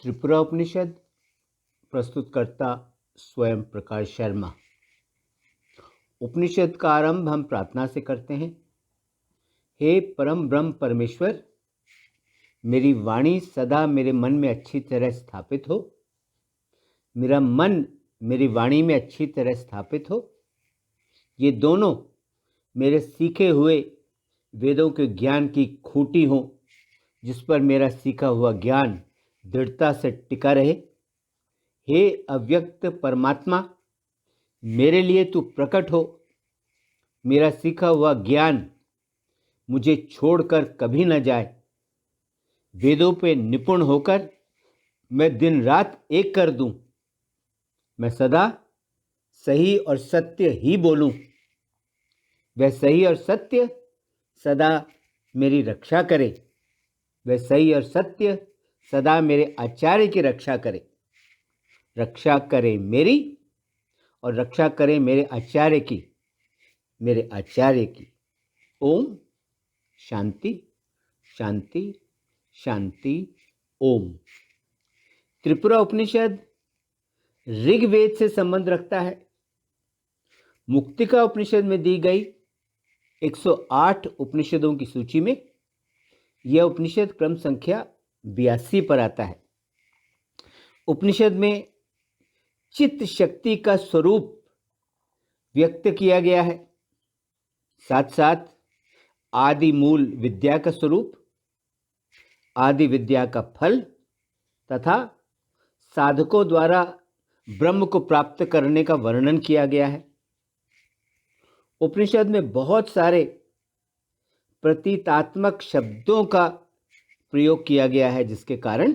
त्रिपुरा उपनिषद प्रस्तुतकर्ता स्वयं प्रकाश शर्मा। उपनिषद का आरंभ हम प्रार्थना से करते हैं। हे परम ब्रह्म परमेश्वर, मेरी वाणी सदा मेरे मन में अच्छी तरह स्थापित हो, मेरा मन मेरी वाणी में अच्छी तरह स्थापित हो। ये दोनों मेरे सीखे हुए वेदों के ज्ञान की खूंटी हो, जिस पर मेरा सीखा हुआ ज्ञान दृढ़ता से टिका रहे। हे अव्यक्त परमात्मा, मेरे लिए तू प्रकट हो। मेरा सीखा हुआ ज्ञान मुझे छोड़कर कभी न जाए। वेदों पे निपुण होकर मैं दिन रात एक कर दूं। मैं सदा सही और सत्य ही बोलूं। वह सही और सत्य सदा मेरी रक्षा करे। वह सही और सत्य सदा मेरे आचार्य की रक्षा करे। रक्षा करे मेरी और रक्षा करे मेरे आचार्य की, मेरे आचार्य की। ओम शांति शांति शांति ओम। त्रिपुरा उपनिषद ऋग्वेद से संबंध रखता है। मुक्तिका उपनिषद में दी गई 108 उपनिषदों की सूची में यह उपनिषद क्रम संख्या 82 पर आता है। उपनिषद में चित्त शक्ति का स्वरूप व्यक्त किया गया है, साथ साथ आदि मूल विद्या का स्वरूप, आदि विद्या का फल तथा साधकों द्वारा ब्रह्म को प्राप्त करने का वर्णन किया गया है। उपनिषद में बहुत सारे प्रतीकात्मक शब्दों का प्रयोग किया गया है, जिसके कारण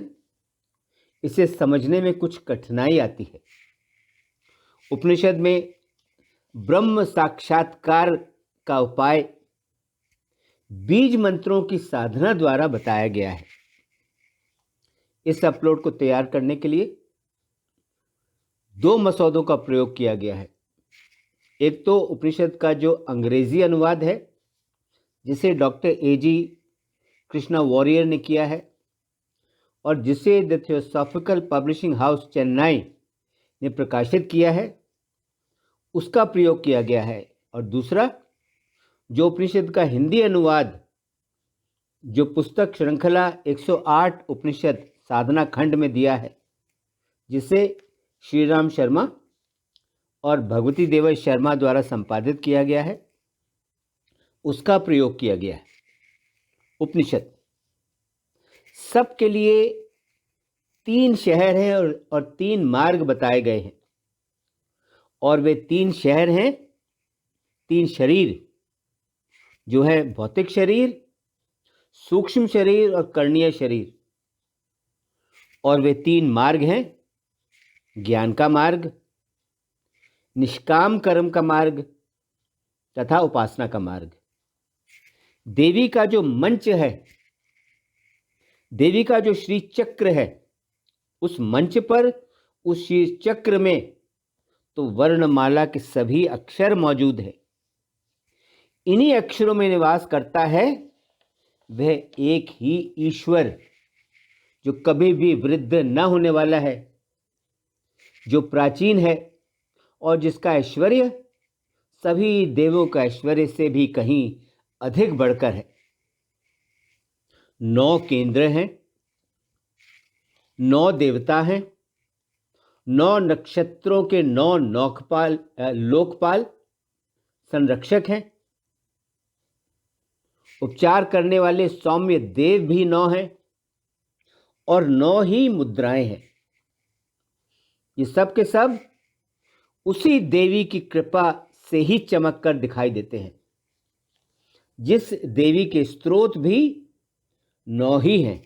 इसे समझने में कुछ कठिनाई आती है। उपनिषद में ब्रह्म साक्षात्कार का उपाय बीज मंत्रों की साधना द्वारा बताया गया है। इस अपलोड को तैयार करने के लिए 2 मसौदों का प्रयोग किया गया है। एक तो उपनिषद का जो अंग्रेजी अनुवाद है, जिसे डॉक्टर A.G. कृष्णा वॉरियर ने किया है और जिसे the theosophical publishing house Chennai ने प्रकाशित किया है, उसका प्रयोग किया गया है। और दूसरा जो उपनिषद का हिंदी अनुवाद, जो पुस्तक श्रृंखला 108 उपनिषद साधना खंड में दिया है, जिसे श्री राम शर्मा और भगवती देवी शर्मा द्वारा संपादित किया गया है, उसका प्रयोग किया गया है। उपनिषद सबके लिए 3 शहर हैं और 3 मार्ग बताए गए हैं। और वे 3 शहर हैं, 3 शरीर, जो है भौतिक शरीर, सूक्ष्म शरीर और कर्णीय शरीर। और वे 3 मार्ग हैं, ज्ञान का मार्ग, निष्काम कर्म का मार्ग तथा उपासना का मार्ग। देवी का जो मंच है, देवी का जो श्री चक्र है, उस मंच पर, उस श्री चक्र में तो वर्णमाला के सभी अक्षर मौजूद है। इन्हीं अक्षरों में निवास करता है वह एक ही ईश्वर, जो कभी भी वृद्ध न होने वाला है, जो प्राचीन है और जिसका ऐश्वर्य सभी देवों का ऐश्वर्य से भी कहीं अधिक बढ़कर है। 9 केंद्र हैं, 9 देवता हैं, 9 नक्षत्रों के 9 लोकपाल संरक्षक हैं। उपचार करने वाले सौम्य देव भी 9 हैं और 9 ही मुद्राएं हैं। ये सब के सब उसी देवी की कृपा से ही चमक कर दिखाई देते हैं, जिस देवी के स्रोत भी 9 ही हैं।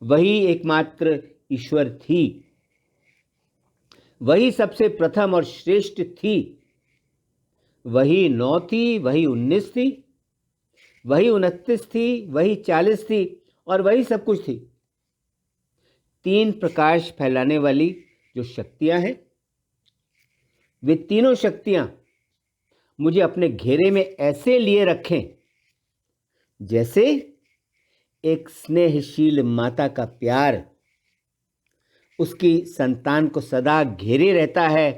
वही एकमात्र ईश्वर थी, वही सबसे प्रथम और श्रेष्ठ थी। वही 9 थी, वही 19 थी, वही 29 थी, वही 40 थी और वही सब कुछ थी। 3 प्रकाश फैलाने वाली जो शक्तियां हैं, वे तीनों शक्तियां मुझे अपने घेरे में ऐसे लिए रखें जैसे एक स्नेहशील माता का प्यार उसकी संतान को सदा घेरे रहता है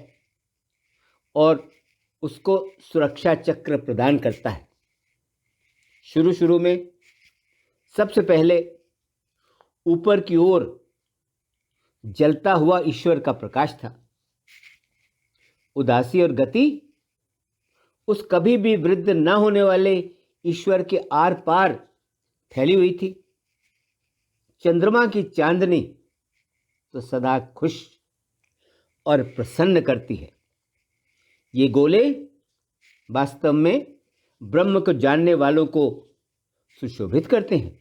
और उसको सुरक्षा चक्र प्रदान करता है। शुरू शुरू में सबसे पहले ऊपर की ओर जलता हुआ ईश्वर का प्रकाश था। उदासी और गति उस कभी भी वृद्ध न होने वाले ईश्वर के आर पार फैली हुई थी। चंद्रमा की चांदनी तो सदा खुश और प्रसन्न करती है। ये गोले वास्तव में ब्रह्म को जानने वालों को सुशोभित करते हैं।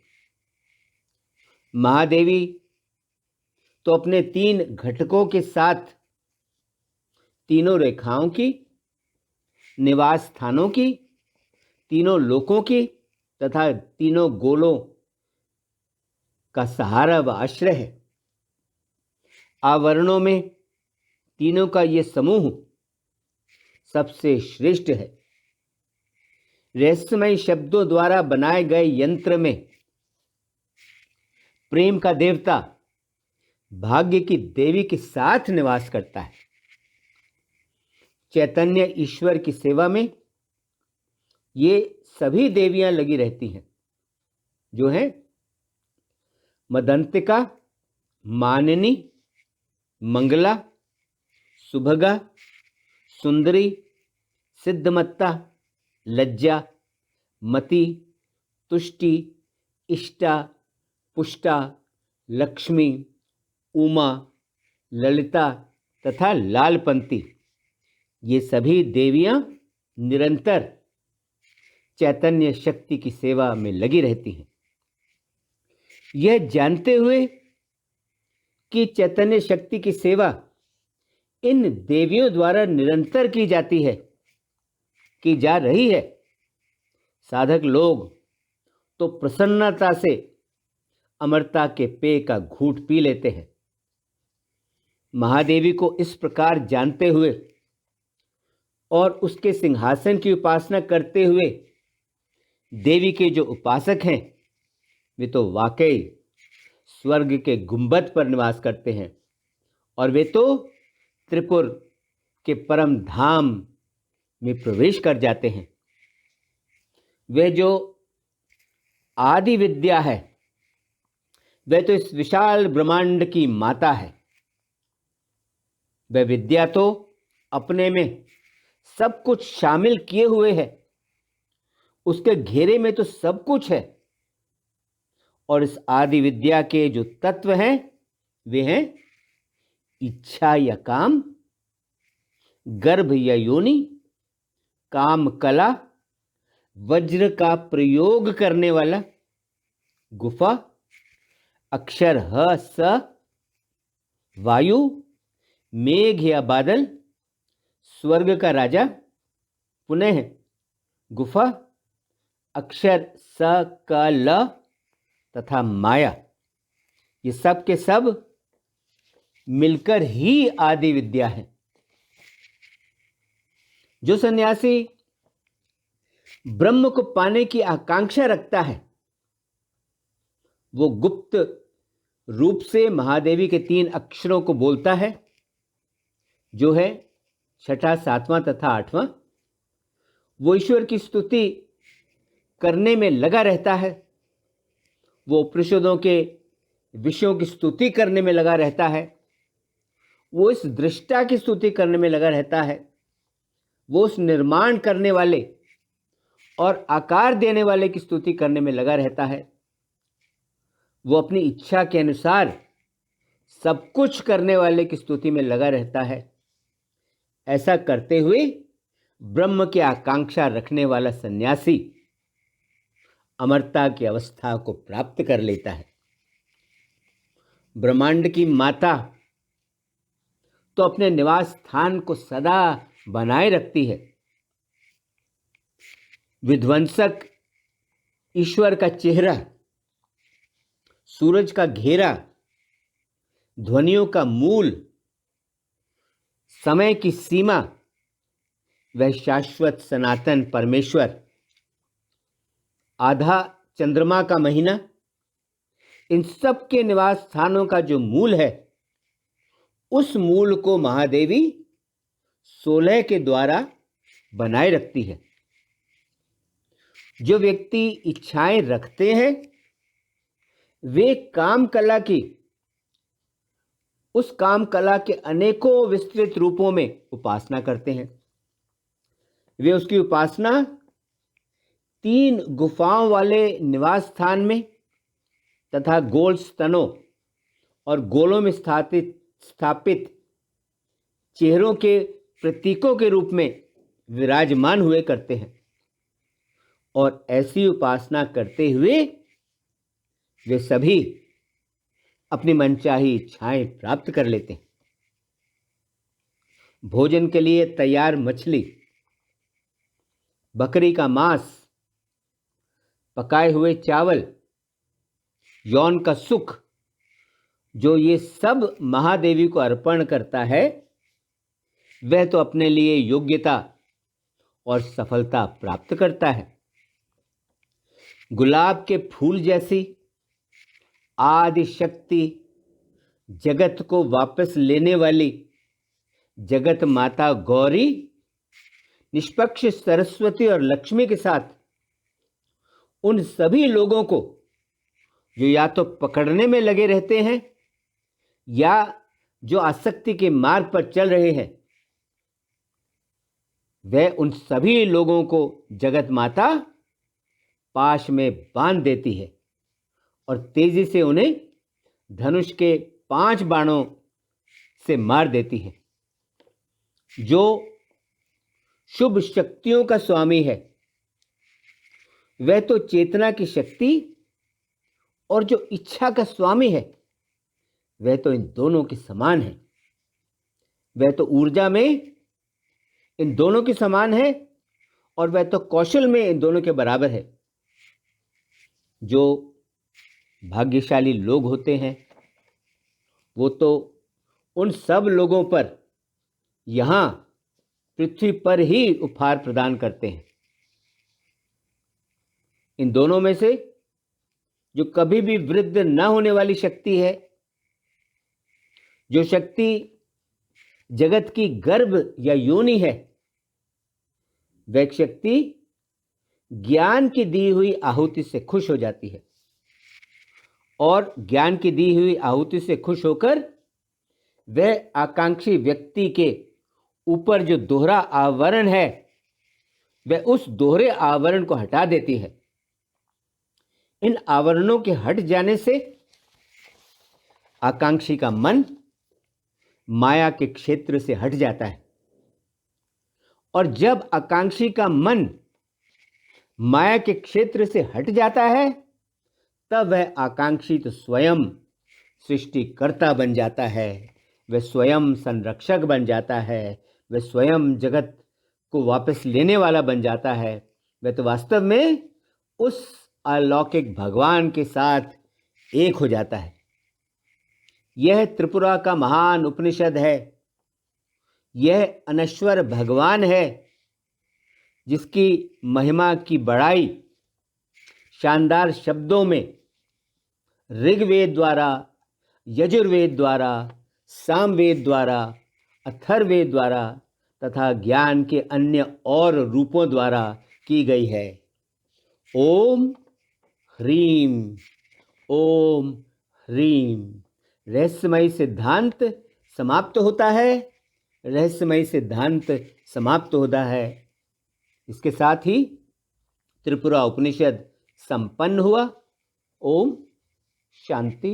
महादेवी तो अपने 3 घटकों के साथ तीनों रेखाओं की, निवास स्थानों की, तीनों लोकों की तथा तीनों गोलों का सहारा व आश्रय है। आवरणों में तीनों का ये समूह सबसे श्रेष्ठ है। रहस्यमय शब्दों द्वारा बनाए गए यंत्र में प्रेम का देवता भाग्य की देवी के साथ निवास करता है। चैतन्य ईश्वर की सेवा में ये सभी देवियां लगी रहती हैं, जो हैं मदंतिका, मानिनी, मंगला, सुभगा, सुंदरी, सिद्धमत्ता, लज्जा, मति, तुष्टि, इष्टा, पुष्टा, लक्ष्मी, उमा, ललिता तथा लालपंती। ये सभी देवियां निरंतर चैतन्य शक्ति की सेवा में लगी रहती हैं। यह जानते हुए कि चैतन्य शक्ति की सेवा इन देवियों द्वारा निरंतर की जाती है, की जा रही है, साधक लोग तो प्रसन्नता से अमरता के पेय का घूंट पी लेते हैं। महादेवी को इस प्रकार जानते हुए और उसके सिंहासन की उपासना करते हुए देवी के जो उपासक हैं वे तो वाकई स्वर्ग के गुंबद पर निवास करते हैं और वे तो त्रिपुर के परम धाम में प्रवेश कर जाते हैं। वे जो आदि विद्या है वह तो इस विशाल ब्रह्मांड की माता है। वह विद्या तो अपने में सब कुछ शामिल किए हुए है। उसके घेरे में तो सब कुछ है और इस आदि विद्या के जो तत्व हैं वे हैं इच्छा या काम, गर्भ या योनि, काम कला, वज्र का प्रयोग करने वाला, गुफा, अक्षर ह स, वायु, मेघ या बादल, स्वर्ग का राजा, पुनः गुफा, अक्षर स क ल तथा माया। ये सब के सब मिलकर ही आदि विद्या है। जो सन्यासी ब्रह्म को पाने की आकांक्षा रखता है वो गुप्त रूप से महादेवी के 3 अक्षरों को बोलता है, जो है 6ठा, 7वां तथा 8वां। वो ईश्वर की स्तुति करने में लगा रहता है। वो उपनिषदों के विषयों की स्तुति करने में लगा रहता है। वो इस दृष्टा की स्तुति करने में लगा रहता है। वो उस निर्माण करने वाले और आकार देने वाले की स्तुति करने में लगा रहता है। वो अपनी इच्छा के अनुसार सब कुछ करने वाले की स्तुति में लगा रहता है। ऐसा करते हुए ब्रह्म की आकांक्षा रखने वाला सन्यासी अमरता की अवस्था को प्राप्त कर लेता है। ब्रह्मांड की माता तो अपने निवास स्थान को सदा बनाए रखती है। विध्वंसक ईश्वर का चेहरा, सूरज का घेरा, ध्वनियों का मूल, समय की सीमा, वह शाश्वत सनातन परमेश्वर, आधा चंद्रमा का महीना, इन सब के निवास स्थानों का जो मूल है, उस मूल को महादेवी 16 के द्वारा बनाए रखती है। जो व्यक्ति इच्छाएं रखते हैं वे काम कला की, उस काम कला के अनेकों विस्तृत रूपों में उपासना करते हैं। वे उसकी उपासना 3 गुफाओं वाले निवास स्थान में तथा गोल स्तनों और गोलों में स्थापित चेहरों के प्रतीकों के रूप में विराजमान हुए करते हैं। और ऐसी उपासना करते हुए वे सभी अपनी मनचाही इच्छाएं प्राप्त कर लेते हैं। भोजन के लिए तैयार मछली, बकरी का मांस, पकाए हुए चावल, यौन का सुख, जो ये सब महादेवी को अर्पण करता है, वह तो अपने लिए योग्यता और सफलता प्राप्त करता है। गुलाब के फूल जैसी आदि शक्ति, जगत को वापस लेने वाली जगत माता गौरी निष्पक्ष सरस्वती और लक्ष्मी के साथ उन सभी लोगों को जो या तो पकड़ने में लगे रहते हैं या जो आसक्ति के मार्ग पर चल रहे हैं, वह उन सभी लोगों को जगत माता पाश में बांध देती है और तेजी से उन्हें धनुष के 5 बाणों से मार देती है। जो शुभ शक्तियों का स्वामी है, वह तो चेतना की शक्ति, और जो इच्छा का स्वामी है वह तो इन दोनों के समान है। वह तो ऊर्जा में इन दोनों के समान है और वह तो कौशल में इन दोनों के बराबर है। जो भाग्यशाली लोग होते हैं वो तो उन सब लोगों पर यहाँ पृथ्वी पर ही उपहार प्रदान करते हैं। इन दोनों में से जो कभी भी वृद्ध न होने वाली शक्ति है, जो शक्ति जगत की गर्भ या योनि है, वह शक्ति ज्ञान की दी हुई आहुति से खुश हो जाती है और ज्ञान की दी हुई आहुति से खुश होकर वह आकांक्षी व्यक्ति के ऊपर जो दोहरा आवरण है, वह उस दोहरे आवरण को हटा देती है। इन आवरणों के हट जाने से आकांक्षी का मन माया के क्षेत्र से हट जाता है और जब आकांक्षी का मन माया के क्षेत्र से हट जाता है तब वह आकांक्षी तो स्वयं सृष्टिकर्ता बन जाता है, वह स्वयं संरक्षक बन जाता है, वह स्वयं जगत को वापस लेने वाला बन जाता है। वह तो वास्तव में उस अलौकिक भगवान के साथ एक हो जाता है। यह त्रिपुरा का महान उपनिषद है। यह अनश्वर भगवान है जिसकी महिमा की बड़ाई शानदार शब्दों में ऋग्वेद द्वारा, यजुर्वेद द्वारा, सामवेद द्वारा, अथर्ववेद द्वारा तथा ज्ञान के अन्य और रूपों द्वारा की गई है। ओम ह्रीम, ओम ह्रीम। रहस्यमयी सिद्धांत समाप्त होता है, रहस्यमयी सिद्धांत समाप्त होता है। इसके साथ ही त्रिपुरा उपनिषद संपन्न हुआ। ओम शांति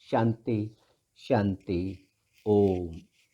शांति शांति। ओम।